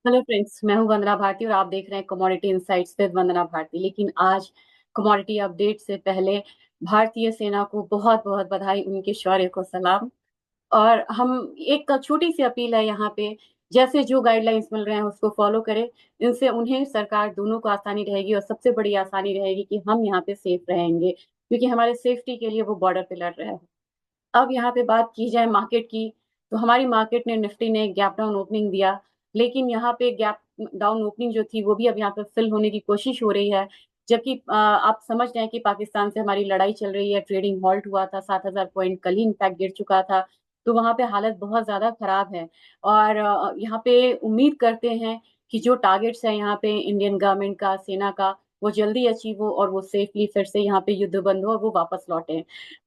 Hello friends, मैं हूं वंदना भारती और आप देख रहे हैं कमोडिटी इनसाइट्स विद वंदना भारती। लेकिन आज कमोडिटी अपडेट से पहले भारतीय सेना को बहुत बहुत बधाई, उनके शौर्य को सलाम। और हम एक छोटी सी अपील है यहाँ पे, जैसे जो गाइडलाइंस मिल रहे हैं उसको फॉलो करें। इनसे उन्हें, सरकार दोनों को आसानी रहेगी और सबसे बड़ी आसानी रहेगी कि हम यहाँ पे सेफ रहेंगे, क्योंकि हमारे सेफ्टी के लिए वो बॉर्डर पे लड़ रहे हैं। अब यहाँ पे बात की जाए मार्केट की, तो हमारी मार्केट ने, निफ्टी ने गैप डाउन ओपनिंग दिया। लेकिन यहाँ पे गैप डाउन ओपनिंग जो थी वो भी अब यहाँ पे फिल होने की कोशिश हो रही है। जबकि आप समझ रहे हैं कि पाकिस्तान से हमारी लड़ाई चल रही है, ट्रेडिंग हॉल्ट हुआ था, 7,000 पॉइंट कल ही इनफैक्ट गिर चुका था। तो वहां पे हालत बहुत ज्यादा खराब है। और यहाँ पे उम्मीद करते हैं कि जो टारगेट्स है यहाँ पे इंडियन गवर्नमेंट का, सेना का, वो जल्दी अचीव हो और वो सेफली फिर से यहाँ पे युद्ध बंद हो और वो वापस लौटे।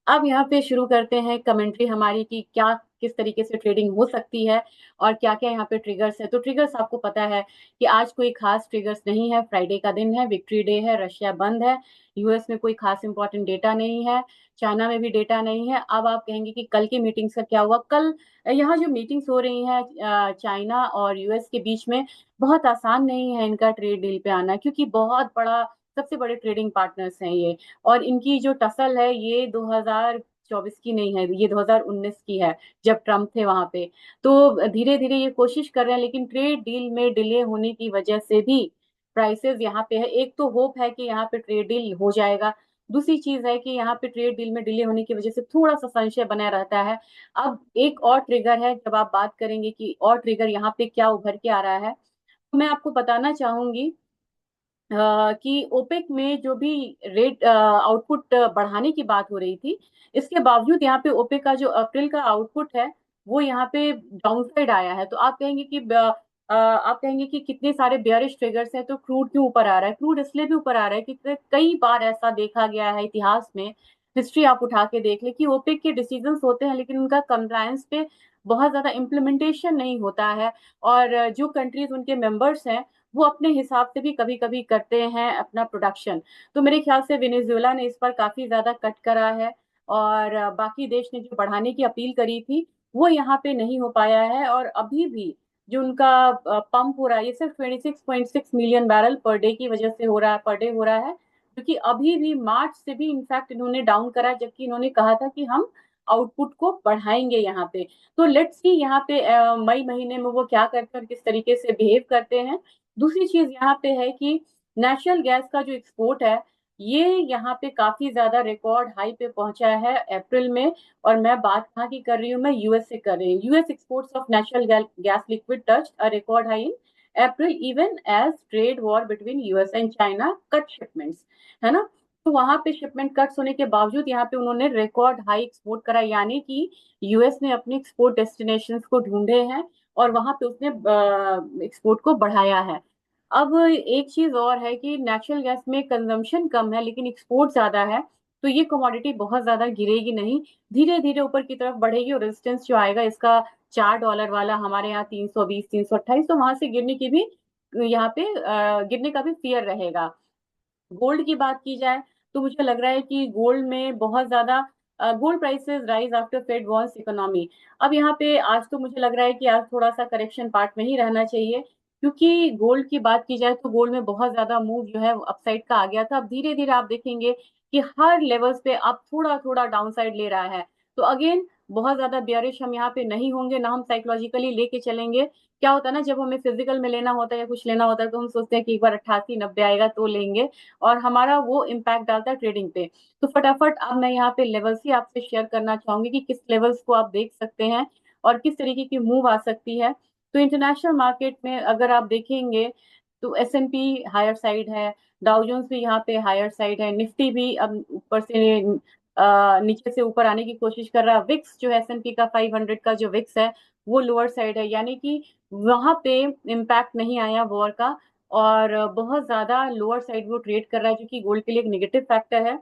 अब यहाँ पे शुरू करते हैं कमेंट्री हमारी कि क्या, किस तरीके से ट्रेडिंग हो सकती है और क्या क्या यहाँ पे ट्रिगर्स है। तो ट्रिगर्स आपको पता है कि आज कोई खास ट्रिगर्स नहीं है। फ्राइडे का दिन है, विक्ट्री डे है, रशिया बंद है, यूएस में कोई खास इंपॉर्टेंट डेटा नहीं है, चाइना में भी डेटा नहीं है। अब आप कहेंगे कि कल की मीटिंग्स का क्या हुआ। कल यहाँ जो मीटिंग्स हो रही हैं चाइना और यूएस के बीच में, बहुत आसान नहीं है इनका ट्रेड डील पे आना, क्योंकि बहुत बड़ा, सबसे बड़े ट्रेडिंग पार्टनर्स हैं ये। और इनकी जो टसल है ये 2024 की नहीं है, ये 2019 की है, जब ट्रम्प थे वहां पे। तो धीरे धीरे ये कोशिश कर रहे हैं, लेकिन ट्रेड डील में डिले होने की वजह से भी प्राइसेस यहाँ पे है। एक तो होप है कि यहाँ पे ट्रेड डील हो जाएगा, दूसरी चीज है कि यहाँ पे ट्रेड डील में डिले होने की वजह से थोड़ा सा संशय बना रहता है। अब एक और ट्रिगर है, जब आप बात करेंगे कि और ट्रिगर यहाँ पे क्या उभर के आ रहा है, तो मैं आपको बताना चाहूंगी कि ओपेक में जो भी रेट आउटपुट बढ़ाने की बात हो रही थी, इसके बावजूद यहाँ पे ओपेक का जो अप्रैल का आउटपुट है वो यहाँ पे डाउनसाइड आया है। तो आप कहेंगे कि आप कहेंगे कि कितने सारे बेयरिश ट्रिगर्स हैं, तो क्रूड क्यों ऊपर आ रहा है? क्रूड इसलिए भी ऊपर आ रहा है क्योंकि कई बार ऐसा देखा गया है इतिहास में, हिस्ट्री आप उठा के देख ले कि ओपेक के डिसीजंस होते हैं लेकिन उनका कंप्लायंस पे बहुत ज्यादा इम्प्लीमेंटेशन नहीं होता है। और जो कंट्रीज उनके मेंबर्स हैं वो अपने हिसाब से भी कभी कभी करते हैं अपना प्रोडक्शन। तो मेरे ख्याल से वेनेजुएला ने इस पर काफी ज्यादा कट करा है। और बाकी देश ने जो बढ़ाने की अपील करी थी वो यहाँ पे नहीं हो पाया है। और अभी भी जो उनका पंप हो रहा है, ये सिर्फ 26.6 मिलियन बैरल पर डे की वजह से हो रहा है, पर डे हो रहा है, क्योंकि अभी भी मार्च से भी इनफैक्ट इन्होंने डाउन करा, जबकि इन्होंने कहा था कि हम आउटपुट को बढ़ाएंगे यहाँ पे। तो लेट्स सी यहाँ पे मई महीने में वो क्या करते हैं और किस तरीके से बिहेव करते हैं। दूसरी चीज यहाँ पे है कि नेचुरल गैस का जो एक्सपोर्ट है ये यहाँ पे काफी ज्यादा रिकॉर्ड हाई पे पहुंचा है अप्रैल में। और मैं बात कहाँ की कर रही हूँ, मैं यूएस से कर रही हूँ। US exports of natural gas liquid touch a record high in April, even as trade war between US and China cut shipments, है ना। तो वहां पे शिपमेंट कट्स होने के बावजूद यहाँ पे उन्होंने रिकॉर्ड हाई एक्सपोर्ट करा, यानी कि यूएस ने अपने एक्सपोर्ट डेस्टिनेशंस को ढूंढे हैं और वहां पे उसने एक्सपोर्ट को बढ़ाया है। अब एक चीज और है कि नेचुरल गैस में कंजम्पशन कम है लेकिन एक्सपोर्ट ज्यादा है, तो ये कमोडिटी बहुत ज्यादा गिरेगी नहीं, धीरे धीरे ऊपर की तरफ बढ़ेगी। और रेजिस्टेंस जो आएगा इसका $4 वाला, हमारे यहाँ 320, 328, तो वहां से गिरने की भी, यहाँ पे गिरने का भी फियर रहेगा। गोल्ड की बात की जाए तो मुझे लग रहा है कि गोल्ड में बहुत ज्यादा, gold prices rise after Fed warns economy. अब यहाँ पे आज तो मुझे लग रहा है कि आज थोड़ा सा करेक्शन पार्ट में ही रहना चाहिए, क्योंकि गोल्ड की बात की जाए तो गोल्ड में बहुत ज्यादा मूव जो है अपसाइड का आ गया था। अब धीरे धीरे आप देखेंगे कि हर लेवल्स पे अब थोड़ा थोड़ा डाउन साइड ले रहा है। तो अगेन बहुत ज्यादा बियरिश हम यहाँ पे नहीं होंगे, ना हम साइकोलॉजिकली लेके चलेंगे। क्या होता है ना, जब हमें फिजिकल में लेना होता है या कुछ लेना होता है तो हम सोचते हैं कि एक बार 88-90 आएगा तो लेंगे, और हमारा वो इम्पैक्ट डालता है ट्रेडिंग पे। तो फटाफट अब मैं यहाँ पे लेवल्स ही आपसे शेयर करना चाहूंगी कि किस लेवल्स को आप देख सकते हैं और किस तरीके की मूव आ सकती है। तो इंटरनेशनल मार्केट में अगर आप देखेंगे तो S&P हायर साइड है, डाउ जोन्स भी यहाँ पे हायर साइड है, निफ्टी भी अब ऊपर से नीचे से ऊपर आने की कोशिश कर रहा है। विक्स जो है S&P का 500 का जो विक्स है वो लोअर साइड है, यानी कि वहां पे इम्पैक्ट नहीं आया वॉर का, और बहुत ज्यादा लोअर साइड वो ट्रेड कर रहा है, जो कि गोल्ड के लिए एक नेगेटिव फैक्टर है।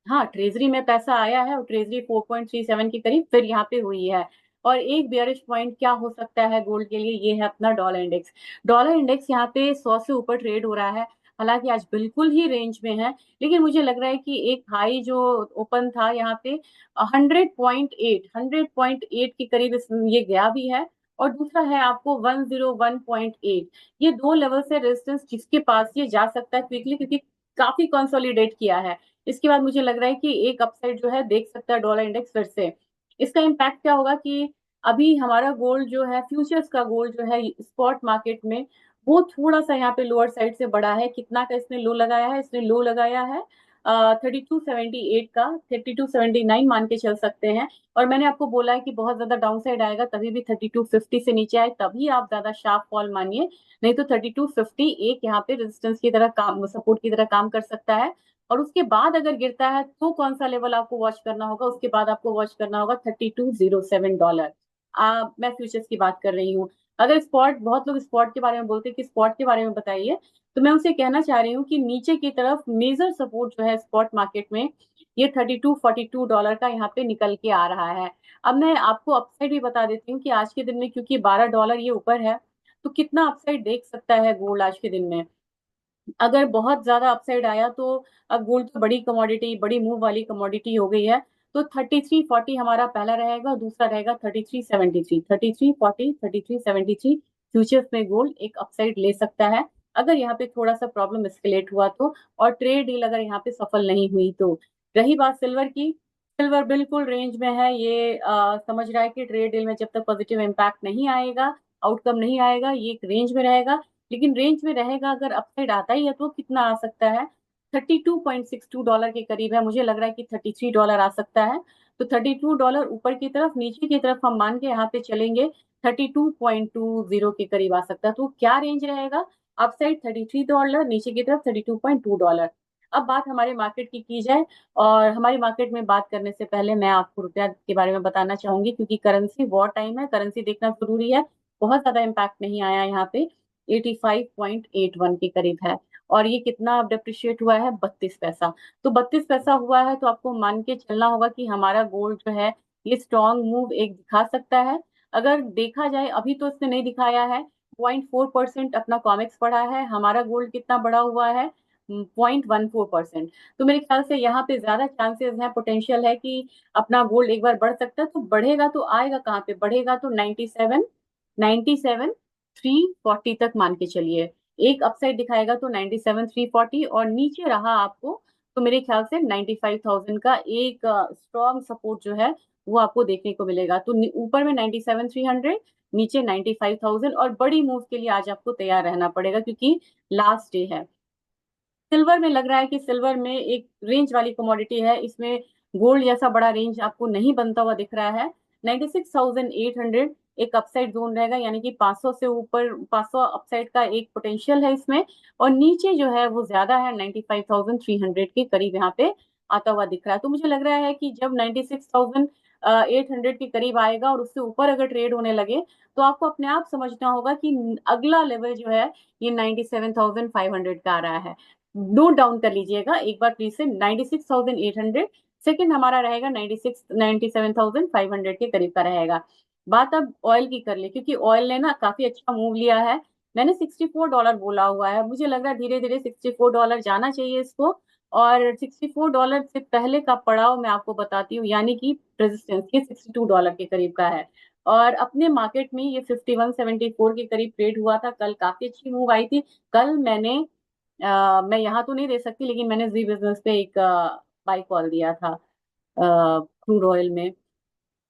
हाँ, ट्रेजरी में पैसा आया है और ट्रेजरी 4.37 के करीब फिर यहाँ पे हुई है। और एक बियरिश पॉइंट क्या हो सकता है गोल्ड के लिए, ये है अपना डॉलर इंडेक्स। डॉलर इंडेक्स यहाँ पे 100 से ऊपर ट्रेड हो रहा है, हालांकि आज बिल्कुल ही रेंज में है, लेकिन मुझे लग रहा है कि एक हाई जो ओपन था यहाँ पे 100.8 के करीब ये गया भी है। और दूसरा है आपको 101.8। ये दो लेवल से रेजिस्टेंस जिसके पास ये जा सकता है क्विकली, क्योंकि काफी कंसोलिडेट किया है। इसके बाद मुझे लग रहा है कि एक अपसाइड जो है देख सकता है डॉलर इंडेक्स फिर से। इसका इम्पैक्ट क्या होगा कि अभी हमारा गोल्ड जो है, फ्यूचर्स का गोल्ड जो है स्पॉट मार्केट में, वो थोड़ा सा यहाँ पे लोअर साइड से बढ़ा है। कितना का इसने लो लगाया है? इसने लो लगाया है 3278 का, 3279 मान के चल सकते हैं। और मैंने आपको बोला है कि बहुत ज्यादा डाउन साइड आएगा तभी भी 3250 से नीचे आए तभी आप ज्यादा शार्प फॉल मानिए, नहीं तो 3250 एक यहाँ पे रेजिस्टेंस की तरह काम, सपोर्ट की तरह काम कर सकता है। और उसके बाद अगर गिरता है तो कौन सा लेवल आपको वॉच करना होगा? उसके बाद आपको वॉच करना होगा $3207। मैं फ्यूचर्स की बात कर रही हूँ। अगर स्पॉट, बहुत लोग स्पॉट के बारे में बोलते हैं कि स्पॉट के बारे में बताइए, तो मैं उनसे कहना चाह रही हूँ कि नीचे की तरफ मेजर सपोर्ट जो है स्पॉट मार्केट में, ये $3242 का यहाँ पे निकल के आ रहा है। अब मैं आपको अपसाइड भी बता देती हूँ कि आज के दिन में, क्योंकि $12 ये ऊपर है, तो कितना अपसाइड देख सकता है गोल्ड आज के दिन में। अगर बहुत ज्यादा अपसाइड आया तो, अब गोल्ड तो बड़ी कमोडिटी, बड़ी मूव वाली कमोडिटी हो गई है, तो 3340 हमारा पहला रहेगा, दूसरा रहेगा 3373। 3340, 3373 फ्यूचर्स में गोल्ड एक अपसाइड ले सकता है, अगर यहाँ पे थोड़ा सा प्रॉब्लम एस्केलेट हुआ तो, और ट्रेड डील अगर यहाँ पे सफल नहीं हुई तो। रही बात सिल्वर की, सिल्वर बिल्कुल रेंज में है। ये समझ रहा है कि ट्रेड डील में जब तक पॉजिटिव इम्पैक्ट नहीं आएगा, आउटकम नहीं आएगा, ये एक रेंज में रहेगा। लेकिन रेंज में रहेगा, अगर अपसाइड आता ही है तो कितना आ सकता है? $32.62 के करीब है। मुझे लग रहा है कि $33 आ सकता है। तो $32 ऊपर की तरफ, नीचे की तरफ हम मान के यहाँ पे चलेंगे 32.20 के करीब आ सकता है। तो क्या रेंज रहेगा? अपसाइड $33, नीचे की तरफ $32.2। अब बात हमारे मार्केट की जाए, और हमारी मार्केट में बात करने से पहले मैं आपको रुपया के बारे में बताना चाहूंगी, क्योंकि करेंसी वॉर टाइम है, करेंसी देखना जरूरी है। बहुत ज्यादा इम्पैक्ट नहीं आया यहाँ पे, 85.81 के करीब है। और ये कितना डिप्रिशिएट हुआ है? 32 पैसा। तो 32 पैसा हुआ है, तो आपको मान के चलना होगा कि हमारा गोल्ड जो है ये स्ट्रॉन्ग मूव एक दिखा सकता है। अगर देखा जाए, अभी तो इसने नहीं दिखाया है, 0.4% अपना कॉमिक्स बढ़ा है, हमारा गोल्ड कितना बढ़ा हुआ है? 0.14%। तो मेरे ख्याल से यहाँ पे ज्यादा चांसेस है, पोटेंशियल है कि अपना गोल्ड एक बार बढ़ सकता है। तो बढ़ेगा तो आएगा कहाँ पे? बढ़ेगा तो 97 340 तक मान के चलिए। एक अपसाइड दिखाएगा तो 97 340, और नीचे रहा आपको तो मेरे ख्याल से 95,000 का एक स्ट्रॉन्ग सपोर्ट जो है वो आपको देखने को मिलेगा। तो ऊपर में 97 300, नीचे 95,000, और बड़ी मूव के लिए आज आपको तैयार रहना पड़ेगा क्योंकि लास्ट डे है। सिल्वर में लग रहा है कि सिल्वर में एक रेंज वाली कमोडिटी है, इसमें गोल्ड जैसा बड़ा रेंज आपको नहीं बनता हुआ दिख रहा है। 96,800 एक अपसाइड जोन रहेगा, यानी कि 500 से ऊपर, 500 अपसाइड का एक पोटेंशियल है इसमें। और नीचे जो है वो ज्यादा है, 95,300 के करीब यहाँ पे आता हुआ दिख रहा है। तो मुझे लग रहा है कि जब 96,800 के करीब आएगा और उससे ऊपर अगर ट्रेड होने लगे, तो आपको अपने आप समझना होगा कि अगला लेवल जो है ये 97,500 का आ रहा है। नोट डाउन कर लीजिएगा एक बार प्लीज से, 96,800। सेकंड हमारा रहेगा 97,500 के करीब का रहेगा। बात अब ऑयल की कर ले, क्योंकि ऑयल ने ना काफी अच्छा मूव लिया है। मैंने $64 बोला हुआ है, मुझे लग रहा है धीरे धीरे $64 जाना चाहिए इसको। और $64 से पहले का पड़ाव मैं आपको बताती हूँ, यानी कि रेजिस्टेंस ये $62 के करीब का है। और अपने मार्केट में ये 5174 के करीब ट्रेड हुआ था, कल काफी अच्छी मूव आई थी। कल मैं यहाँ तो नहीं दे सकती, लेकिन मैंने जी बिजनेस पे एक बाई कॉल दिया था क्रूड ऑयल में।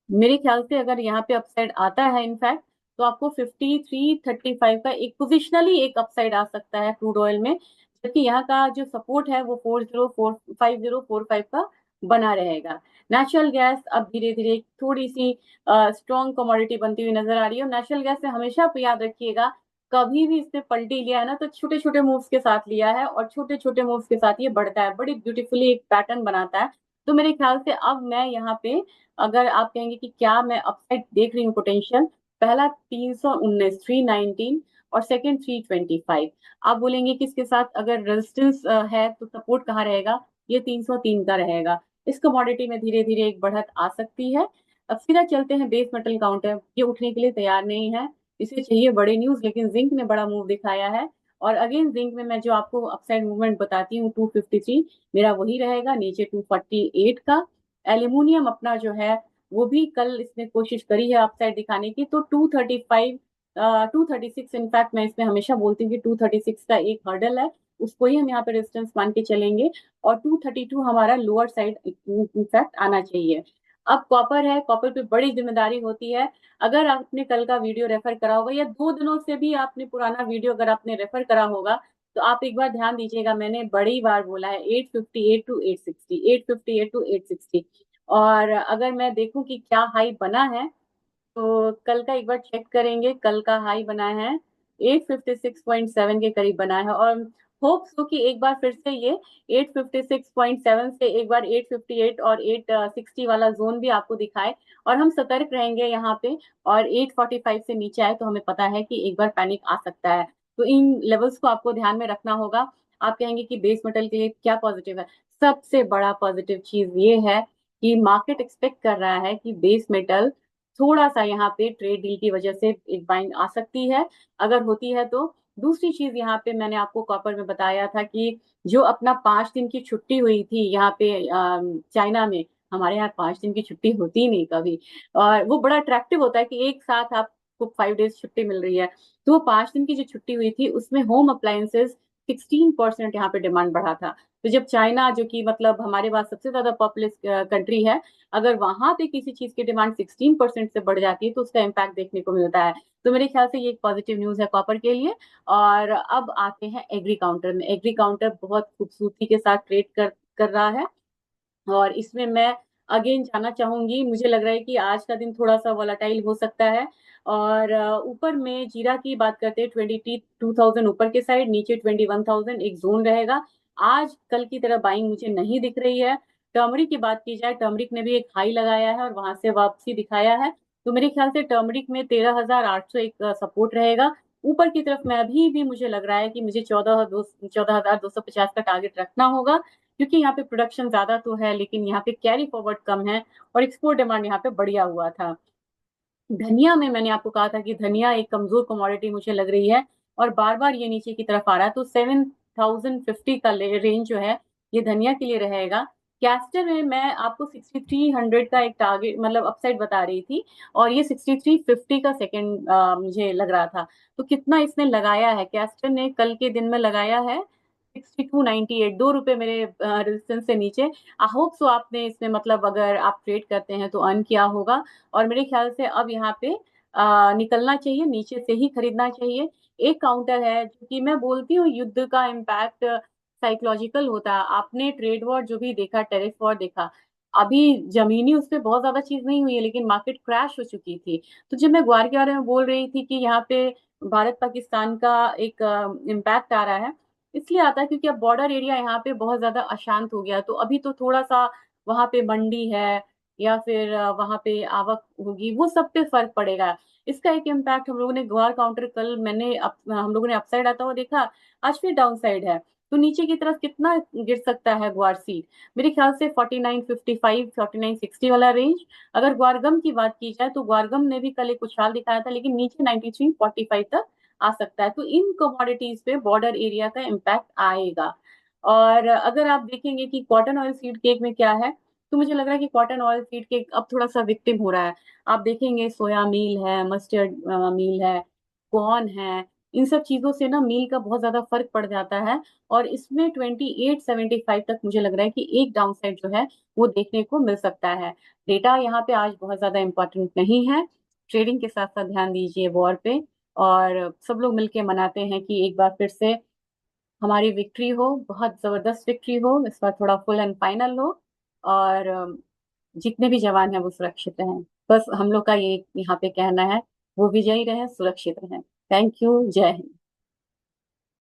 मेरे ख्याल से अगर यहाँ पे अपसाइड आता है इनफैक्ट, तो आपको 5335 का एक पोजिशनली एक अपसाइड आ सकता है क्रूड ऑयल में। जबकि यहाँ का जो सपोर्ट है वो 5045 का बना रहेगा। नेचुरल गैस अब धीरे धीरे थोड़ी सी स्ट्रॉन्ग कमोडिटी बनती हुई नजर आ रही है। नेचुरल गैस से हमेशा आप याद रखिएगा, कभी भी इसने पलटी लिया है ना तो छोटे छोटे मूव्स के साथ लिया है, और छोटे छोटे मूव्स के साथ ये बढ़ता है, बड़ी ब्यूटीफुली एक पैटर्न बनाता है। तो मेरे ख्याल से अब मैं यहाँ पे, अगर आप कहेंगे कि क्या मैं अपसाइड देख रही हूँ पोटेंशियल, पहला 319 319, और सेकंड 325। आप बोलेंगे कि इसके साथ अगर रेजिस्टेंस है तो सपोर्ट कहाँ रहेगा? ये 303 का रहेगा। इस कमोडिटी में धीरे धीरे एक बढ़त आ सकती है। अब सीधा चलते हैं बेस मेटल काउंटर, ये उठने के लिए तैयार नहीं है, इसे चाहिए बड़े न्यूज, लेकिन जिंक ने बड़ा मूव दिखाया है। और अगेन जिंक में मैं जो आपको अपसाइड मूवमेंट बताती हूँ 253 मेरा वही रहेगा, नीचे 248 का। एल्यूमिनियम अपना जो है वो भी कल इसने कोशिश करी है अपसाइड दिखाने की। तो 235, 236 इनफैक्ट, मैं इसमें हमेशा बोलती हूँ कि 236 का एक हर्डल है, उसको ही हम यहाँ पे रेजिस्टेंस मान के चलेंगे। और 232 हमारा लोअर साइड इनफैक्ट आना चाहिए। अब कॉपर है, कॉपर पे बड़ी जिम्मेदारी होती है। अगर आपने कल का वीडियो रेफर करा होगा या 2 दिनों से भी आपने पुराना वीडियो अगर आपने रेफर करा होगा, तो आप एक बार ध्यान दीजिएगा, मैंने बड़ी बार बोला है 858 टू 860, 858 टू 860। और अगर मैं देखूं कि क्या हाई बना है, तो कल का एक बार चेक करेंगे। कल का हाई बना है 856.7 के करीब बना है, और होप्स हो कि एक बार फिर से ये 856.7 से एक बार 858 और 860 वाला जोन भी आपको दिखाए, और हम सतर्क रहेंगे यहाँ पे। और 845 से नीचे आए तो हमें पता है कि एक बार पैनिक आ सकता है। तो इन लेवल्स को आपको ध्यान में रखना होगा। आप कहेंगे कि बेस मेटल के लिए क्या पॉजिटिव है? सबसे बड़ा पॉजिटिव चीज ये है कि मार्केट एक्सपेक्ट कर रहा है कि बेस मेटल थोड़ा सा यहाँ पे ट्रेड डील की वजह से एक बाइंग आ सकती है, अगर होती है तो। दूसरी चीज यहाँ पे मैंने आपको कॉपर में बताया था कि जो अपना 5 दिन की छुट्टी हुई थी यहाँ पे चाइना में, हमारे यहाँ 5 दिन की छुट्टी होती ही नहीं कभी, और वो बड़ा अट्रैक्टिव होता है कि एक साथ आपको 5 डेज छुट्टी मिल रही है। तो वो 5 दिन की जो छुट्टी हुई थी उसमें होम अप्लायंसेस 16% यहाँ पे डिमांड बढ़ा था। तो जब चाइना, जो कि मतलब हमारे पास सबसे ज्यादा पॉपुलस कंट्री है, अगर वहां पे किसी चीज की डिमांड 16% से बढ़ जाती है तो उसका इम्पैक्ट देखने को मिलता है। तो मेरे ख्याल से ये एक पॉजिटिव न्यूज है कॉपर के लिए। और अब आते हैं एग्री काउंटर में। एग्री काउंटर बहुत खूबसूरती के साथ ट्रेड कर रहा है, और इसमें मैं अगेन जाना चाहूंगी। मुझे लग रहा है कि आज का दिन थोड़ा सा वॉलेटाइल हो सकता है। और ऊपर में जीरा की बात करते हैं, 22,000 ऊपर के साइड, नीचे 21,000 एक जोन रहेगा। आज कल की तरह बाइंग मुझे नहीं दिख रही है। टर्मरिक की बात की जाए, टर्मरिक ने भी एक हाई लगाया है और वहां से वापसी दिखाया है। तो मेरे ख्याल से टर्मरिक में 13,800 एक सपोर्ट रहेगा। ऊपर की तरफ में अभी भी मुझे लग रहा है कि मुझे 14,250 का टारगेट रखना होगा, क्योंकि यहाँ पे प्रोडक्शन ज्यादा तो है लेकिन यहाँ पे कैरी फॉरवर्ड कम है, और एक्सपोर्ट डिमांड यहाँ पे बढ़िया हुआ था। धनिया में मैंने आपको कहा था कि धनिया एक कमजोर कमोडिटी मुझे लग रही है, और बार बार ये नीचे की तरफ आ रहा है। तो 7,050 का रेंज जो है ये धनिया के लिए रहेगा। कैस्टर में मैं आपको 6,300 का एक टारगेट मतलब अपसाइड बता रही थी, और ये 6,350 का सेकंड मुझे लग रहा था। तो कितना इसने लगाया है, कैस्टर ने कल के दिन में लगाया है 6298, 2 रुपए मेरे रेजिस्टेंस से नीचे। आई होप सो आपने इसमें मतलब अगर आप ट्रेड करते हैं तो अर्न किया होगा। और मेरे ख्याल से अब यहाँ पे निकलना चाहिए, नीचे से ही खरीदना चाहिए। एक काउंटर है जो कि मैं बोलती हूँ युद्ध का इम्पैक्ट साइकोलॉजिकल होता है। आपने ट्रेड वॉर जो भी देखा, टेरिफ वॉर देखा, अभी जमीनी उस पर बहुत ज्यादा चीज नहीं हुई है लेकिन मार्केट क्रैश हो चुकी थी। तो जब मैं ग्वार के बारे में बोल रही थी कि यहाँ पे भारत पाकिस्तान का एक इम्पैक्ट आ रहा है, इसलिए आता है क्योंकि अब बॉर्डर एरिया यहाँ पे बहुत ज्यादा अशांत हो गया। तो अभी तो थोड़ा सा वहां पे मंडी है या फिर वहां पे आवक होगी, वो सब पे फर्क पड़ेगा। इसका एक इम्पैक्ट हम लोगों ने ग्वार काउंटर कल हम लोगों ने अपसाइड आता हुआ देखा, आज फिर डाउन साइड है। तो नीचे की तरफ कितना गिर सकता है ग्वार सीड? मेरे ख्याल से 4955, 4960 वाला रेंज। अगर ग्वारगम की बात की जाए तो ग्वारगम ने भी कल एक उछाल दिखाया था, लेकिन नीचे 9345 तक आ सकता है। तो इन कमोडिटीज पे बॉर्डर एरिया का इम्पैक्ट आएगा। और अगर आप देखेंगे कि कॉटन ऑयल सीड केक में क्या है, तो मुझे लग रहा है कि कॉटन ऑयल सीड केक अब थोड़ा सा विक्टिम हो रहा है। आप देखेंगे सोया मील है, मस्टर्ड मील है, कॉर्न है, इन सब चीजों से ना मील का बहुत ज्यादा फर्क पड़ जाता है। और इसमें 2875 तक मुझे लग रहा है कि एक डाउन साइड जो है वो देखने को मिल सकता है। डेटा यहाँ पे आज बहुत ज्यादा इंपॉर्टेंट नहीं है, ट्रेडिंग के साथ साथ ध्यान दीजिए वॉर पे। और सब लोग मिलके मनाते हैं कि एक बार फिर से हमारी विक्ट्री हो, बहुत जबरदस्त विक्ट्री हो, इस बार थोड़ा फुल एंड फाइनल हो, और जितने भी जवान हैं वो सुरक्षित रहें। बस हम लोग का ये यहाँ पे कहना है, वो विजयी रहे, सुरक्षित रहें। थैंक यू, जय हिंद।